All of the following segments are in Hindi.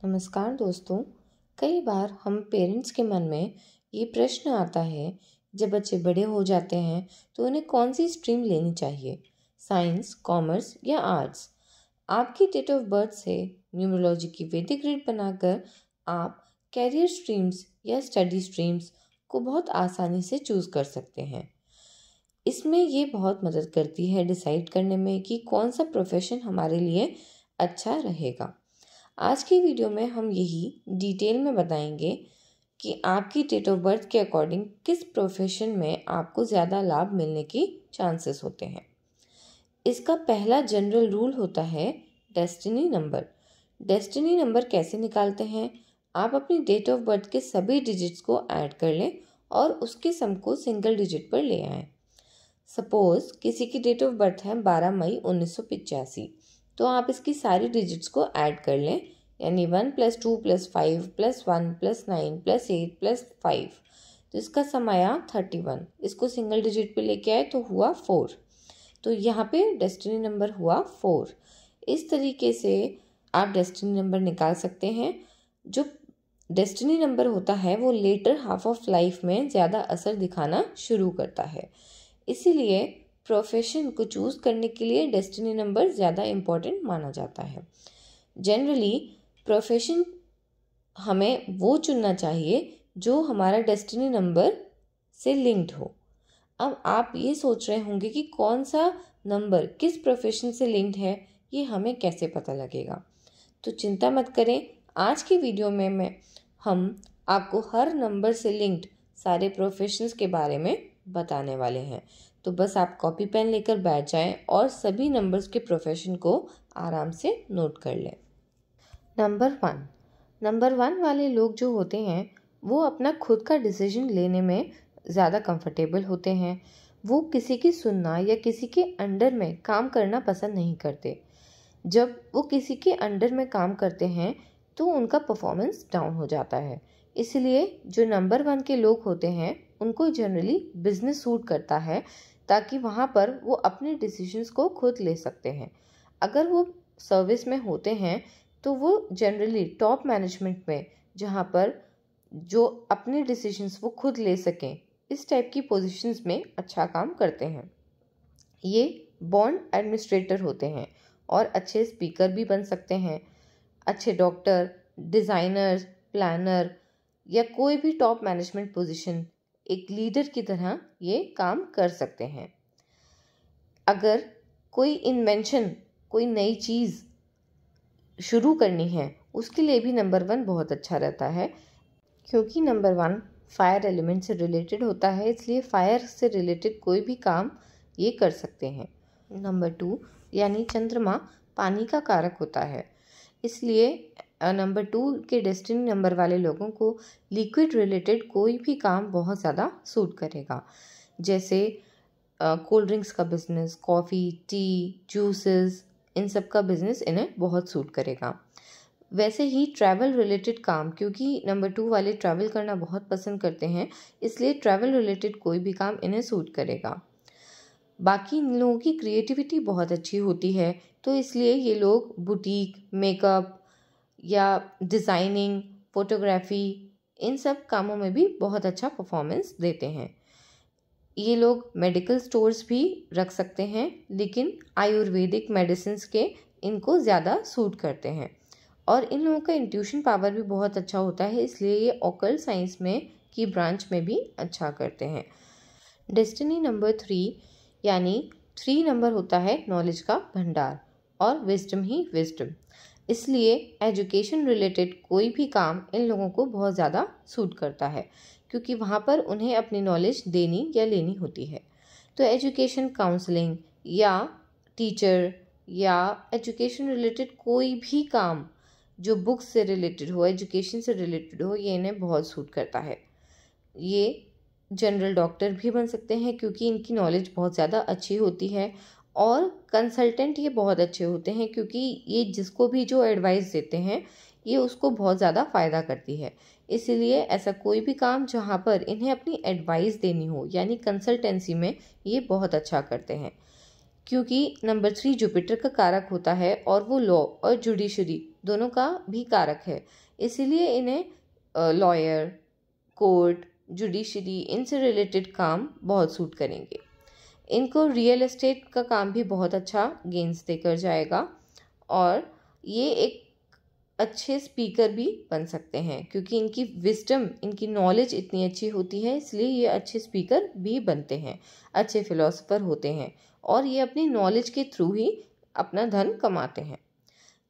नमस्कार दोस्तों। कई बार हम पेरेंट्स के मन में ये प्रश्न आता है, जब बच्चे बड़े हो जाते हैं तो उन्हें कौन सी स्ट्रीम लेनी चाहिए, साइंस, कॉमर्स या आर्ट्स। आपकी डेट ऑफ बर्थ से न्यूमरोलॉजी की वैदिक ग्रिड बनाकर आप कैरियर स्ट्रीम्स या स्टडी स्ट्रीम्स को बहुत आसानी से चूज़ कर सकते हैं। इसमें ये बहुत मदद करती है डिसाइड करने में कि कौन सा प्रोफेशन हमारे लिए अच्छा रहेगा। आज की वीडियो में हम यही डिटेल में बताएंगे कि आपकी डेट ऑफ बर्थ के अकॉर्डिंग किस प्रोफेशन में आपको ज़्यादा लाभ मिलने की चांसेस होते हैं। इसका पहला जनरल रूल होता है डेस्टिनी नंबर। डेस्टिनी नंबर कैसे निकालते हैं? आप अपनी डेट ऑफ बर्थ के सभी डिजिट्स को ऐड कर लें और उसके सम को सिंगल डिजिट पर ले आएं। सपोज किसी की डेट ऑफ बर्थ है 12 मई 1985, तो आप इसकी सारी डिजिट्स को ऐड कर लें, यानी 1 + 2 + 5 + 1 + 9 + 8 + 5, तो इसका सम आया 31। इसको सिंगल डिजिट पे लेके आए तो हुआ 4, तो यहाँ पे डेस्टिनी नंबर हुआ 4। इस तरीके से आप डेस्टिनी नंबर निकाल सकते हैं। जो डेस्टिनी नंबर होता है वो लेटर हाफ ऑफ लाइफ में ज़्यादा असर दिखाना शुरू करता है, इसीलिए प्रोफेशन को चूज़ करने के लिए डेस्टिनी नंबर ज़्यादा इम्पॉर्टेंट माना जाता है। जनरली प्रोफेशन हमें वो चुनना चाहिए जो हमारा डेस्टिनी नंबर से लिंक्ड हो। अब आप ये सोच रहे होंगे कि कौन सा नंबर किस प्रोफेशन से लिंक्ड है, ये हमें कैसे पता लगेगा। तो चिंता मत करें, आज की वीडियो में हम आपको हर नंबर से लिंक्ड सारे प्रोफेशंस के बारे में बताने वाले हैं। तो बस आप कॉपी पेन लेकर बैठ जाएं और सभी नंबर्स के प्रोफेशन को आराम से नोट कर लें। नंबर 1 वाले लोग जो होते हैं वो अपना खुद का डिसीजन लेने में ज़्यादा कंफर्टेबल होते हैं। वो किसी की सुनना या किसी के अंडर में काम करना पसंद नहीं करते। जब वो किसी के अंडर में काम करते हैं तो उनका परफॉर्मेंस डाउन हो जाता है। इसलिए जो नंबर 1 के लोग होते हैं उनको जनरली बिजनेस सूट करता है, ताकि वहाँ पर वो अपने डिसीजंस को खुद ले सकते हैं। अगर वो सर्विस में होते हैं तो वो जनरली टॉप मैनेजमेंट में, जहाँ पर जो अपने डिसीजंस वो खुद ले सकें, इस टाइप की पोजीशंस में अच्छा काम करते हैं। ये बॉन्ड एडमिनिस्ट्रेटर होते हैं और अच्छे स्पीकर भी बन सकते हैं। अच्छे डॉक्टर, डिज़ाइनर, प्लानर या कोई भी टॉप मैनेजमेंट पोजीशन एक लीडर की तरह ये काम कर सकते हैं। अगर कोई इन्वेंशन, कोई नई चीज़ शुरू करनी है, उसके लिए भी नंबर 1 बहुत अच्छा रहता है, क्योंकि नंबर 1 फायर एलिमेंट से रिलेटेड होता है, इसलिए फायर से रिलेटेड कोई भी काम ये कर सकते हैं। नंबर 2 यानी चंद्रमा पानी का कारक होता है, इसलिए नंबर 2 के डेस्टिनी नंबर वाले लोगों को लिक्विड रिलेटेड कोई भी काम बहुत ज़्यादा सूट करेगा। जैसे कोल्ड ड्रिंक्स का बिजनेस, कॉफ़ी, टी, जूसेस, इन सब का बिजनेस इन्हें बहुत सूट करेगा। वैसे ही ट्रैवल रिलेटेड काम, क्योंकि नंबर 2 वाले ट्रैवल करना बहुत पसंद करते हैं, इसलिए ट्रैवल रिलेटेड कोई भी काम इन्हें सूट करेगा। बाकी इन लोगों की क्रिएटिविटी बहुत अच्छी होती है, तो इसलिए ये लोग बुटीक, मेकअप या डिज़ाइनिंग, फोटोग्राफी, इन सब कामों में भी बहुत अच्छा परफॉर्मेंस देते हैं। ये लोग मेडिकल स्टोर्स भी रख सकते हैं, लेकिन आयुर्वेदिक मेडिसिन्स के इनको ज़्यादा सूट करते हैं। और इन लोगों का इंट्यूशन पावर भी बहुत अच्छा होता है, इसलिए ये ऑकल्ट साइंस में की ब्रांच में भी अच्छा करते हैं। डेस्टिनी नंबर 3 यानी 3 नंबर होता है नॉलेज का भंडार और विजडम ही विजडम, इसलिए एजुकेशन रिलेटेड कोई भी काम इन लोगों को बहुत ज़्यादा सूट करता है, क्योंकि वहाँ पर उन्हें अपनी नॉलेज देनी या लेनी होती है। तो एजुकेशन काउंसलिंग या टीचर या एजुकेशन रिलेटेड कोई भी काम जो बुक्स से रिलेटेड हो, एजुकेशन से रिलेटेड हो, ये इन्हें बहुत सूट करता है। ये जनरल डॉक्टर भी बन सकते हैं, क्योंकि इनकी नॉलेज बहुत ज़्यादा अच्छी होती है। और कंसल्टेंट ये बहुत अच्छे होते हैं, क्योंकि ये जिसको भी जो एडवाइस देते हैं ये उसको बहुत ज़्यादा फ़ायदा करती है। इसीलिए ऐसा कोई भी काम जहाँ पर इन्हें अपनी एडवाइस देनी हो, यानी कंसल्टेंसी में, ये बहुत अच्छा करते हैं। क्योंकि नंबर 3 जुपिटर का कारक होता है और वो लॉ और जुडिशरी दोनों का भी कारक है। इसीलिए इन्हें लॉयर, कोर्ट, जुडिशरी इनसे रिलेटेड काम बहुत सूट करेंगे। इनको रियल एस्टेट का काम भी बहुत अच्छा गेन्स देकर जाएगा और ये एक अच्छे स्पीकर भी बन सकते हैं क्योंकि इनकी विजडम, इनकी नॉलेज इतनी अच्छी होती है, इसलिए ये अच्छे स्पीकर भी बनते हैं, अच्छे फिलोसोफर होते हैं और ये अपनी नॉलेज के थ्रू ही अपना धन कमाते हैं।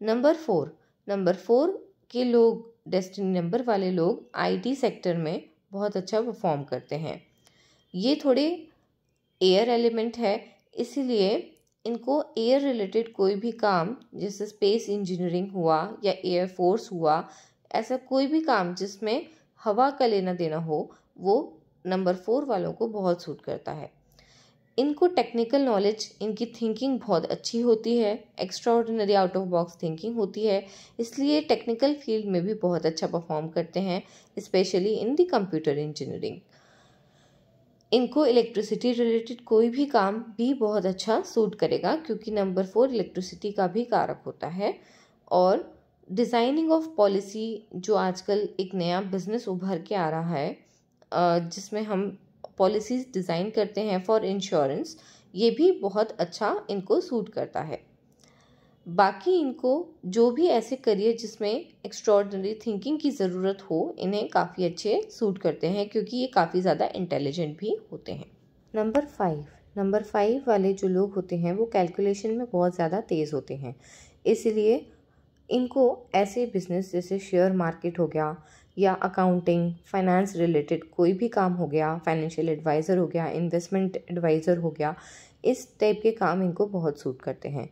नंबर 4 के लोग, डेस्टिनी नंबर वाले लोग आईटी सेक्टर में बहुत अच्छा परफॉर्म करते हैं। ये थोड़े एयर एलिमेंट है, इसीलिए इनको एयर रिलेटेड कोई भी काम, जैसे स्पेस इंजीनियरिंग हुआ या एयर फोर्स हुआ, ऐसा कोई भी काम जिसमें हवा का लेना देना हो, वो नंबर 4 वालों को बहुत सूट करता है। इनको टेक्निकल नॉलेज, इनकी थिंकिंग बहुत अच्छी होती है, extra ordinary out of box thinking होती है, इसलिए टेक्निकल फील्ड में भी बहुत अच्छा परफॉर्म करते हैं, specially in the computer engineering. इनको इलेक्ट्रिसिटी रिलेटेड कोई भी काम भी बहुत अच्छा सूट करेगा क्योंकि नंबर 4 इलेक्ट्रिसिटी का भी कारक होता है। और डिज़ाइनिंग ऑफ पॉलिसी, जो आजकल एक नया बिजनेस उभर के आ रहा है, जिसमें हम पॉलिसीज़ डिज़ाइन करते हैं फॉर इंश्योरेंस, ये भी बहुत अच्छा इनको सूट करता है। बाकी इनको जो भी ऐसे करियर जिसमें एक्स्ट्रॉर्डिनरी थिंकिंग की ज़रूरत हो, इन्हें काफ़ी अच्छे सूट करते हैं क्योंकि ये काफ़ी ज़्यादा इंटेलिजेंट भी होते हैं। नंबर 5 वाले जो लोग होते हैं वो कैलकुलेशन में बहुत ज़्यादा तेज़ होते हैं, इसलिए इनको ऐसे बिजनेस जैसे शेयर मार्केट हो गया या अकाउंटिंग, फाइनेंस रिलेटेड कोई भी काम हो गया, फाइनेंशियल एडवाइज़र हो गया, इन्वेस्टमेंट एडवाइज़र हो गया, इस टाइप के काम इनको बहुत सूट करते हैं।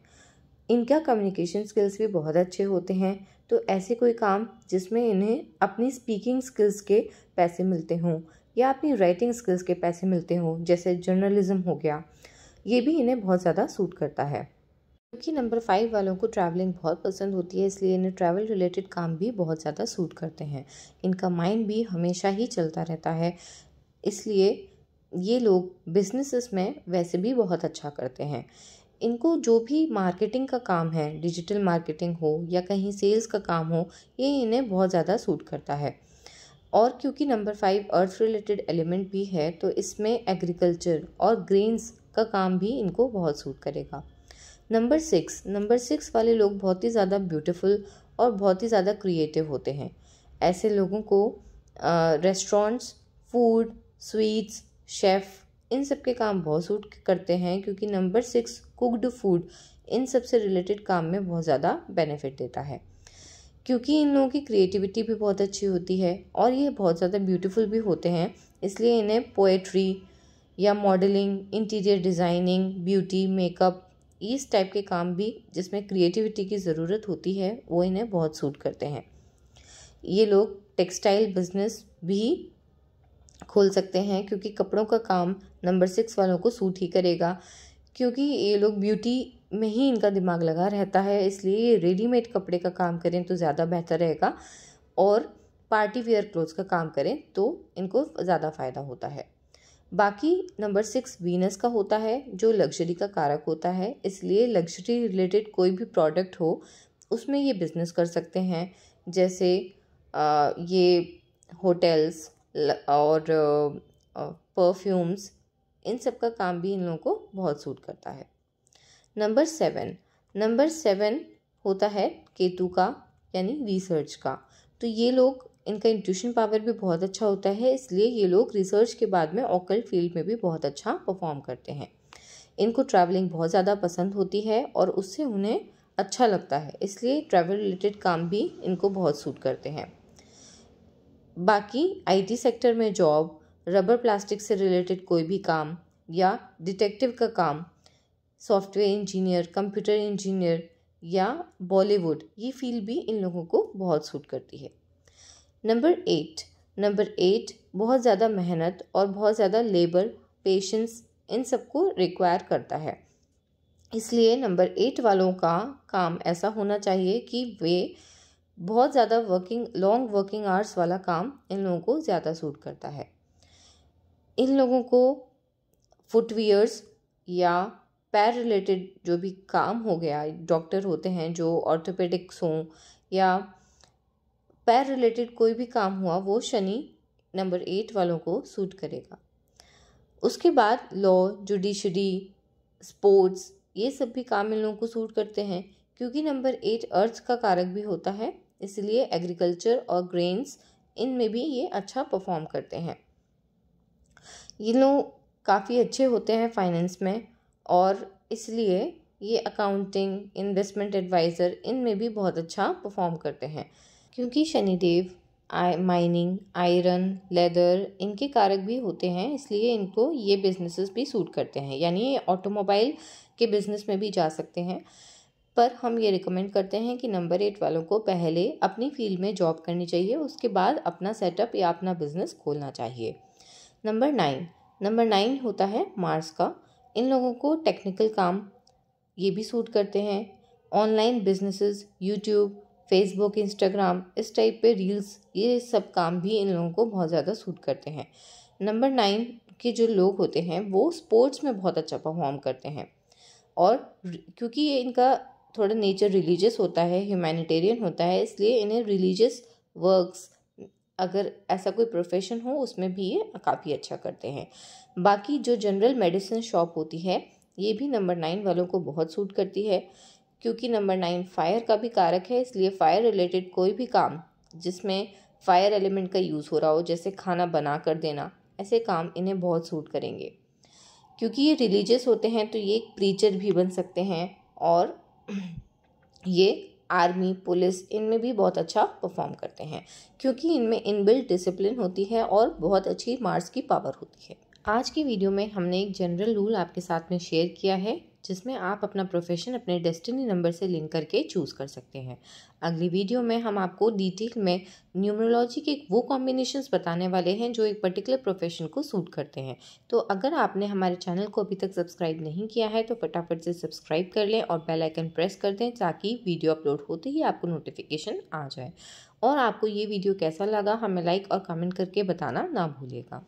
इनका कम्युनिकेशन स्किल्स भी बहुत अच्छे होते हैं, तो ऐसे कोई काम जिसमें इन्हें अपनी स्पीकिंग स्किल्स के पैसे मिलते हों या अपनी राइटिंग स्किल्स के पैसे मिलते हों, जैसे जर्नलिज्म हो गया, ये भी इन्हें बहुत ज़्यादा सूट करता है। क्योंकि नंबर 5 वालों को ट्रैवलिंग बहुत पसंद होती है, इसलिए इन्हें ट्रैवल रिलेटेड काम भी बहुत ज़्यादा सूट करते हैं। इनका माइंड भी हमेशा ही चलता रहता है, इसलिए ये लोग बिजनेसेस में वैसे भी बहुत अच्छा करते हैं। इनको जो भी मार्केटिंग का काम है, डिजिटल मार्केटिंग हो या कहीं सेल्स का काम हो, ये इन्हें बहुत ज़्यादा सूट करता है। और क्योंकि नंबर 5 अर्थ रिलेटेड एलिमेंट भी है, तो इसमें एग्रीकल्चर और ग्रेन्स का काम भी इनको बहुत सूट करेगा। नंबर 6 वाले लोग बहुत ही ज़्यादा ब्यूटीफुल और बहुत ही ज़्यादा क्रिएटिव होते हैं। ऐसे लोगों को रेस्टोरेंट्स, फूड, स्वीट्स, शेफ़, इन सब के काम बहुत सूट करते हैं क्योंकि नंबर 6 कुक्ड फूड, इन सब से रिलेटेड काम में बहुत ज़्यादा बेनिफिट देता है। क्योंकि इन लोगों की क्रिएटिविटी भी बहुत अच्छी होती है और ये बहुत ज़्यादा ब्यूटीफुल भी होते हैं, इसलिए इन्हें पोएट्री या modelling, interior designing, beauty, makeup, इस टाइप के काम भी जिसमें क्रिएटिविटी की ज़रूरत होती है, वो इन्हें बहुत सूट करते हैं। ये लोग टेक्सटाइल बिजनेस भी खोल सकते हैं क्योंकि कपड़ों का काम नंबर 6 वालों को सूट ही करेगा, क्योंकि ये लोग ब्यूटी में ही इनका दिमाग लगा रहता है, इसलिए ये रेडीमेड कपड़े का काम करें तो ज़्यादा बेहतर रहेगा और पार्टी वेयर क्लोथ्स का काम करें तो इनको ज़्यादा फ़ायदा होता है। बाकी नंबर 6 वीनस का होता है जो लग्जरी का कारक होता है, इसलिए लग्जरी रिलेटेड कोई भी प्रोडक्ट हो उसमें ये बिज़नेस कर सकते हैं, जैसे ये होटल्स और परफ्यूम्स, इन सब का काम भी इन लोगों को बहुत सूट करता है। नंबर 7 होता है केतु का, यानी रिसर्च का। तो ये लोग, इनका इंट्यूशन पावर भी बहुत अच्छा होता है, इसलिए ये लोग रिसर्च के बाद में ऑकल्ट फील्ड में भी बहुत अच्छा परफॉर्म करते हैं। इनको ट्रैवलिंग बहुत ज़्यादा पसंद होती है और उससे उन्हें अच्छा लगता है, इसलिए ट्रैवल रिलेटेड काम भी इनको बहुत सूट करते हैं। बाकी आईटी सेक्टर में जॉब, रबर प्लास्टिक से रिलेटेड कोई भी काम या डिटेक्टिव का काम, सॉफ्टवेयर इंजीनियर, कंप्यूटर इंजीनियर या बॉलीवुड, ये फील्ड भी इन लोगों को बहुत सूट करती है। नंबर 8 बहुत ज़्यादा मेहनत और बहुत ज़्यादा लेबर, पेशेंस, इन सबको रिक्वायर करता है, इसलिए नंबर 8 वालों का काम ऐसा होना चाहिए कि वे बहुत ज़्यादा लॉन्ग वर्किंग आवर्स वाला काम इन लोगों को ज़्यादा सूट करता है। इन लोगों को फुटवियर्स या पैर रिलेटेड जो भी काम हो गया, डॉक्टर होते हैं जो ऑर्थोपेडिक्स हों या पैर रिलेटेड कोई भी काम हुआ, वो शनि नंबर 8 वालों को सूट करेगा। उसके बाद लॉ, जुडिशरी, स्पोर्ट्स, ये सब भी काम इन लोगों को सूट करते हैं, क्योंकि नंबर 8 अर्थ का कारक भी होता है, इसलिए एग्रीकल्चर और ग्रेन्स इनमें भी ये अच्छा परफॉर्म करते हैं। ये लोग काफ़ी अच्छे होते हैं फाइनेंस में, और इसलिए ये अकाउंटिंग, इन्वेस्टमेंट एडवाइज़र, इनमें भी बहुत अच्छा परफॉर्म करते हैं। क्योंकि शनिदेव माइनिंग, आयरन, लेदर इनके कारक भी होते हैं, इसलिए इनको ये बिजनेसेस भी सूट करते हैं। यानी ये ऑटोमोबाइल के बिजनेस में भी जा सकते हैं, पर हम ये रिकमेंड करते हैं कि नंबर 8 वालों को पहले अपनी फील्ड में जॉब करनी चाहिए, उसके बाद अपना सेटअप या अपना बिजनेस खोलना चाहिए। नंबर 9 होता है मार्स का। इन लोगों को टेक्निकल काम ये भी सूट करते हैं। Online businesses, YouTube, Facebook, Instagram, इस टाइप पे रील्स, ये सब काम भी इन लोगों को बहुत ज़्यादा सूट करते हैं। नंबर 9 के जो लोग होते हैं वो स्पोर्ट्स में बहुत अच्छा परफॉर्म करते हैं, और क्योंकि ये इनका थोड़ा नेचर रिलीजियस होता है, ह्यूमैनिटेरियन होता है, इसलिए इन्हें रिलीजियस वर्क्स, अगर ऐसा कोई प्रोफेशन हो उसमें भी ये काफ़ी अच्छा करते हैं। बाकी जो जनरल मेडिसिन शॉप होती है, ये भी नंबर 9 वालों को बहुत सूट करती है, क्योंकि नंबर 9 फायर का भी कारक है, इसलिए फायर रिलेटेड कोई भी काम जिसमें फायर एलिमेंट का यूज़ हो रहा हो, जैसे खाना बना कर देना, ऐसे काम इन्हें बहुत सूट करेंगे। क्योंकि ये रिलीजियस होते हैं तो ये एक प्रीचर भी बन सकते हैं, और ये आर्मी, पुलिस, इनमें भी बहुत अच्छा परफॉर्म करते हैं, क्योंकि इनमें इनबिल्ट डिसिप्लिन होती है और बहुत अच्छी मार्स की पावर होती है। आज की वीडियो में हमने एक जनरल रूल आपके साथ में शेयर किया है, जिसमें आप अपना प्रोफेशन अपने डेस्टिनी नंबर से लिंक करके चूज़ कर सकते हैं। अगली वीडियो में हम आपको डिटेल में न्यूमरोलॉजी के वो कॉम्बिनेशंस बताने वाले हैं जो एक पर्टिकुलर प्रोफेशन को सूट करते हैं। तो अगर आपने हमारे चैनल को अभी तक सब्सक्राइब नहीं किया है तो फटाफट से सब्सक्राइब कर लें और बेल आइकन प्रेस कर दें, ताकि वीडियो अपलोड होते ही आपको नोटिफिकेशन आ जाए। और आपको ये वीडियो कैसा लगा हमें लाइक और कमेंट करके बताना ना भूलिएगा।